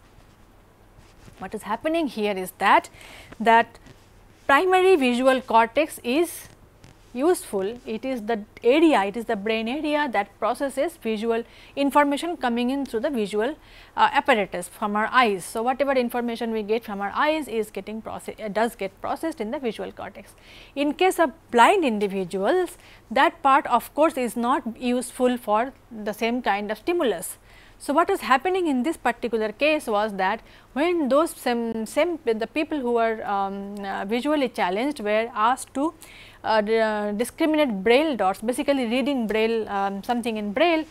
A: What is happening here is that primary visual cortex is useful. It is the area, it is the brain area that processes visual information coming in through the visual apparatus from our eyes. So, whatever information we get from our eyes is getting does get processed in the visual cortex. In case of blind individuals, that part of course is not useful for the same kind of stimulus. So, what was happening in this particular case was that when those the people who were visually challenged were asked to discriminate braille dots, basically reading braille, something in braille,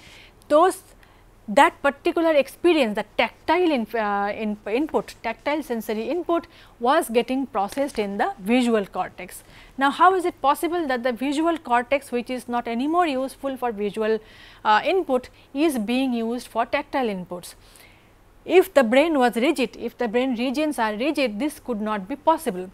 A: that particular experience, the tactile input, tactile sensory input was getting processed in the visual cortex. Now, how is it possible that the visual cortex, which is not anymore useful for visual input, is being used for tactile inputs? If the brain was rigid, if the brain regions are rigid, this could not be possible.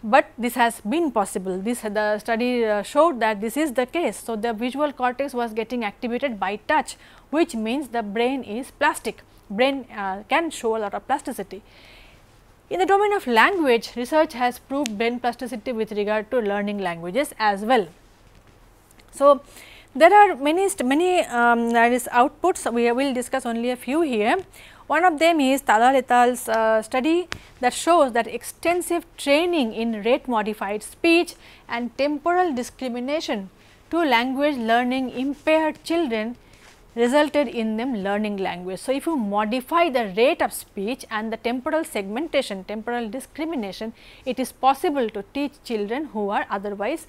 A: But this has been possible. The study showed that this is the case. So, the visual cortex was getting activated by touch, which means the brain is plastic, brain can show a lot of plasticity. In the domain of language, research has proved brain plasticity with regard to learning languages as well. So, there are many outputs, we will discuss only a few here. One of them is Talal et al.'s study that shows that extensive training in rate modified speech and temporal discrimination to language learning impaired children resulted in them learning language. So, if you modify the rate of speech and the temporal segmentation, temporal discrimination, it is possible to teach children who are otherwise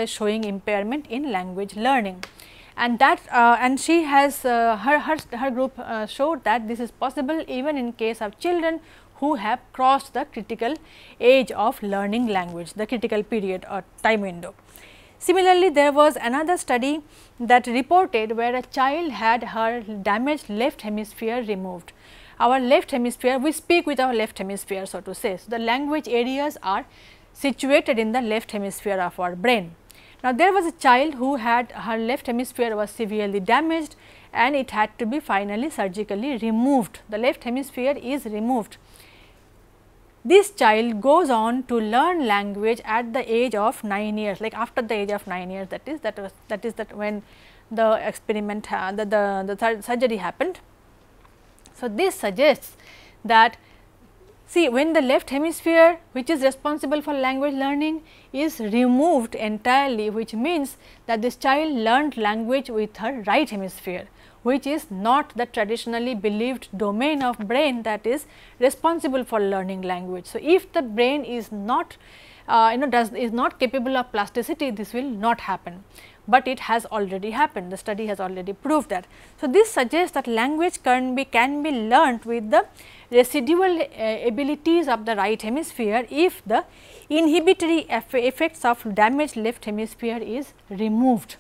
A: showing impairment in language learning. And that and she has her group showed that this is possible even in case of children who have crossed the critical age of learning language, the critical period or time window. Similarly, there was another study that reported where a child had her damaged left hemisphere removed. Our left hemisphere, we speak with our left hemisphere, so to say. So, the language areas are situated in the left hemisphere of our brain. Now, there was a child who had her left hemisphere was severely damaged and it had to be finally surgically removed. The left hemisphere is removed. This child goes on to learn language at the age of 9 years, like after the age of 9 years, that is when the experiment, the surgery happened. So, this suggests that when the left hemisphere, which is responsible for language learning, is removed entirely, which means that this child learned language with her right hemisphere, which is not the traditionally believed domain of brain that is responsible for learning language. So, if the brain is not is not capable of plasticity, this will not happen, but it has already happened. The study has already proved that. So, this suggests that language can be learnt with the residual abilities of the right hemisphere if the inhibitory effects of damaged left hemisphere is removed.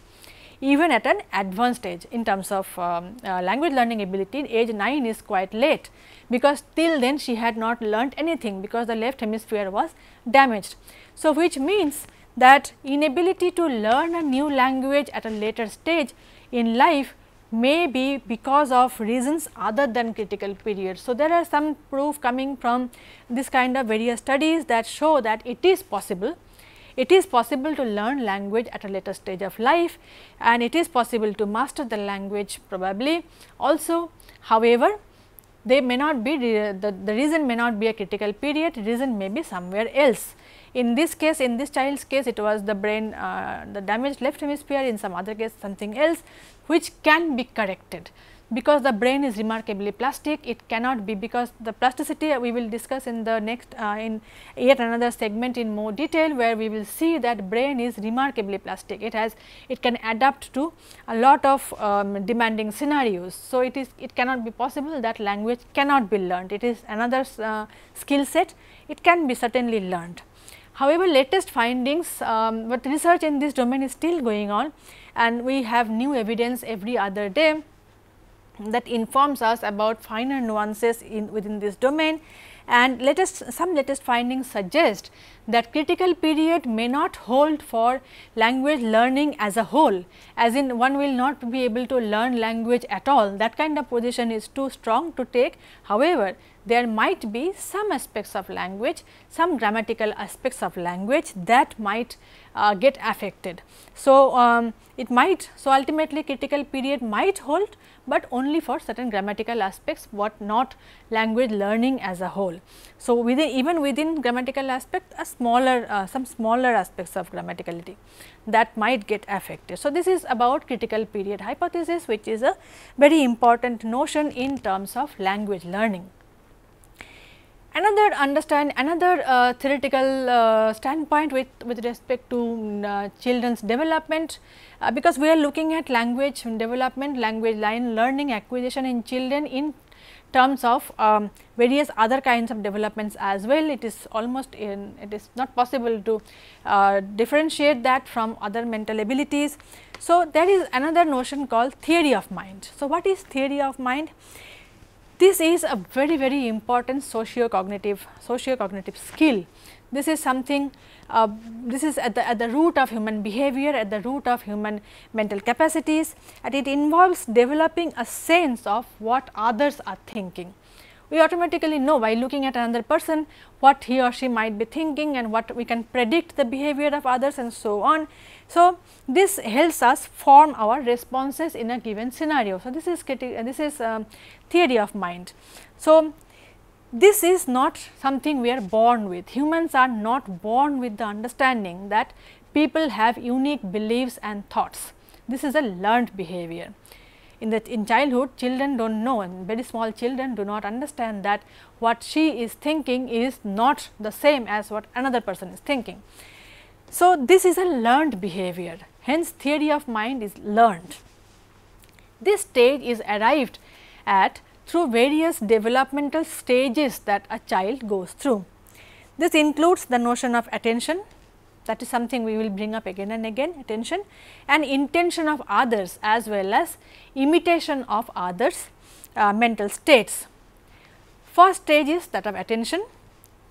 A: even at an advanced age in terms of language learning ability. Age 9 is quite late, because till then she had not learnt anything, because the left hemisphere was damaged. So, which means that inability to learn a new language at a later stage in life may be because of reasons other than critical period. So, there are some proof coming from this kind of various studies that show that it is possible. It is possible to learn language at a later stage of life, and it is possible to master the language probably also. However, they may not be the reason may not be a critical period, reason may be somewhere else. In this case, in this child's case, it was the brain, the damaged left hemisphere, in some other case something else, which can be corrected, because the brain is remarkably plastic. It cannot be, because the plasticity we will discuss in the next in yet another segment in more detail, where we will see that brain is remarkably plastic. It can adapt to a lot of demanding scenarios. So, it cannot be possible that language cannot be learned. It is another skill set, it can be certainly learned. However, latest findings, but research in this domain is still going on, and we have new evidence every other day that informs us about finer nuances within this domain. And some latest findings suggest that critical period may not hold for language learning as a whole, as in one will not be able to learn language at all. That kind of position is too strong to take. However, there might be some aspects of language, some grammatical aspects of language that might get affected. So, it might, so ultimately critical period might hold, but only for certain grammatical aspects, but not language learning as a whole. So, even within grammatical aspect, a smaller some smaller aspects of grammaticality that might get affected. So, this is about critical period hypothesis, which is a very important notion in terms of language learning. Another theoretical standpoint with respect to children's development, because we are looking at language development, language learning acquisition in children in terms of various other kinds of developments as well. It is it is not possible to differentiate that from other mental abilities. So, there is another notion called theory of mind. So, what is theory of mind? This is a very important socio-cognitive skill. This is something, this is at the root of human behavior, at the root of human mental capacities, and it involves developing a sense of what others are thinking. We automatically know by looking at another person what he or she might be thinking, and what we can predict the behavior of others and so on. So, this helps us form our responses in a given scenario. So, this is theory of mind. So, this is not something we are born with. Humans are not born with the understanding that people have unique beliefs and thoughts. This is a learned behavior. In childhood, children do not know, and very small children do not understand that what she is thinking is not the same as what another person is thinking. So, this is a learned behavior, hence theory of mind is learned. This stage is arrived at through various developmental stages that a child goes through. This includes the notion of attention, that is something we will bring up again and again, attention, and intention of others as well as imitation of others mental states. First stage is that of attention.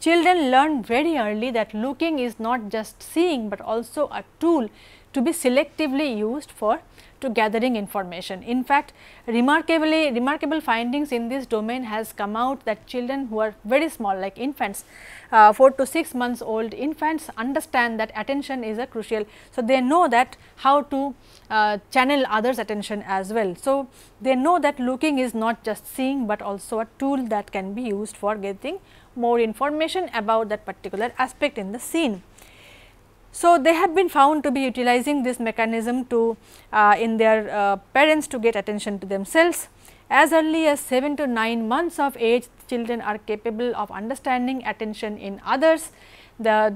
A: Children learn very early that looking is not just seeing, but also a tool to be selectively used to gathering information. In fact, remarkable findings in this domain has come out that children who are very small, like infants, 4 to 6 months old infants, understand that attention is a crucial. So, they know that how to channel others' attention as well. So, they know that looking is not just seeing, but also a tool that can be used for getting more information about that particular aspect in the scene. So, they have been found to be utilizing this mechanism to in their parents to get attention to themselves. As early as 7 to 9 months of age, children are capable of understanding attention in others. Their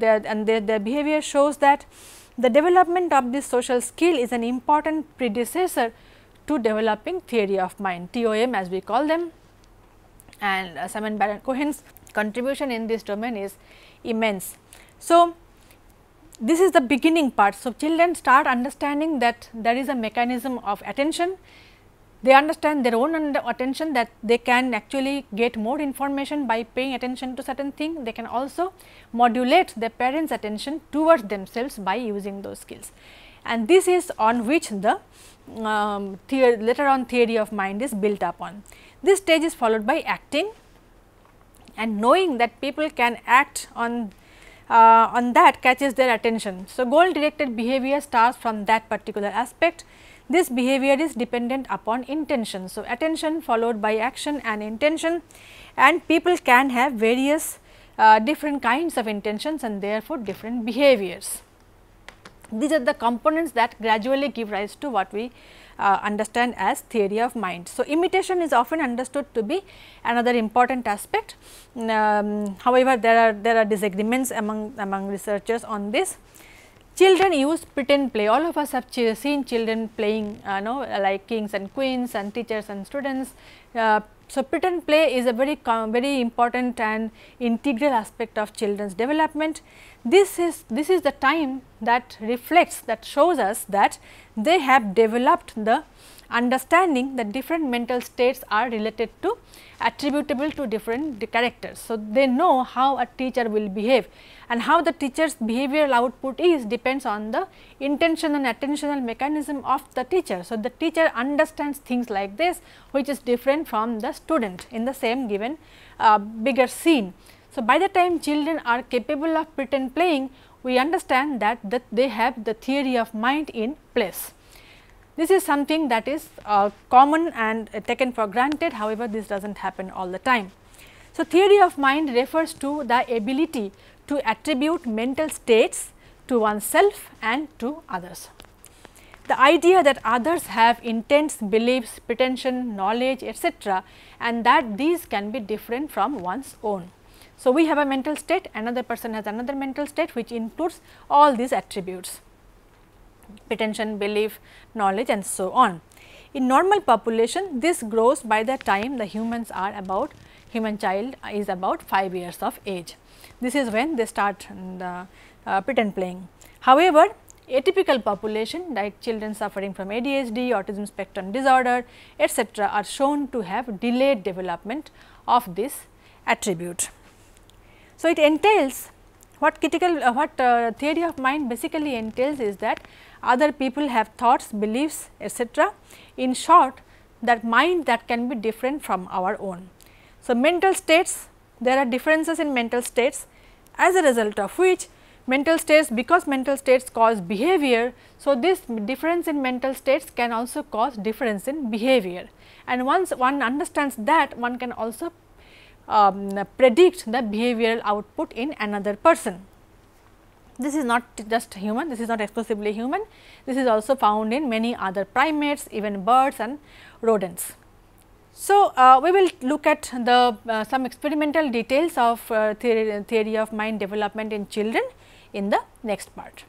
A: behavior shows that the development of this social skill is an important predecessor to developing theory of mind, TOM as we call them, and Simon Baron Cohen's contribution in this domain is immense. So, this is the beginning part. So, children start understanding that there is a mechanism of attention. They understand their own attention, that they can actually get more information by paying attention to certain thing. They can also modulate their parents' attention towards themselves by using those skills, and this is on which the later on theory of mind is built upon. This stage is followed by acting, and knowing that people can act on that catches their attention. So, goal directed behavior starts from that particular aspect. This behavior is dependent upon intention. So, attention followed by action and intention, and people can have various different kinds of intentions and therefore, different behaviors. These are the components that gradually give rise to what we understand as theory of mind. So, imitation is often understood to be another important aspect. However, there are disagreements among researchers on this. Children use pretend play. All of us have seen children playing like kings and queens and teachers and students. So, pretend play is a very important and integral aspect of children's development. This is the time that reflects, that shows us that they have developed the understanding that different mental states are related to, attributable to different characters. So, they know how a teacher will behave, and how the teacher's behavioral output is depends on the intention and attentional mechanism of the teacher. So, the teacher understands things like this, which is different from the student in the same given bigger scene. So, by the time children are capable of pretend playing, we understand that they have the theory of mind in place. This is something that is common and taken for granted. However, this does not happen all the time. So, theory of mind refers to the ability to attribute mental states to oneself and to others. The idea that others have intents, beliefs, pretension, knowledge, etc., and that these can be different from one's own. So, we have a mental state, another person has another mental state, which includes all these attributes: pretension, belief, knowledge, and so on. In normal population, this grows by the time the human child is about 5 years of age. This is when they start the pretend playing. However, atypical population like children suffering from ADHD, autism spectrum disorder, etc., are shown to have delayed development of this attribute. So, it entails what theory of mind basically entails is that other people have thoughts, beliefs, etc. In short, that mind that can be different from our own. So, mental states, there are differences in mental states, as a result of which mental states, because mental states cause behavior. So, this difference in mental states can also cause difference in behavior, and once one understands that, one can also predict the behavioral output in another person. This is not just human, this is not exclusively human, this is also found in many other primates, even birds and rodents. So, we will look at the some experimental details of theory of mind development in children in the next part.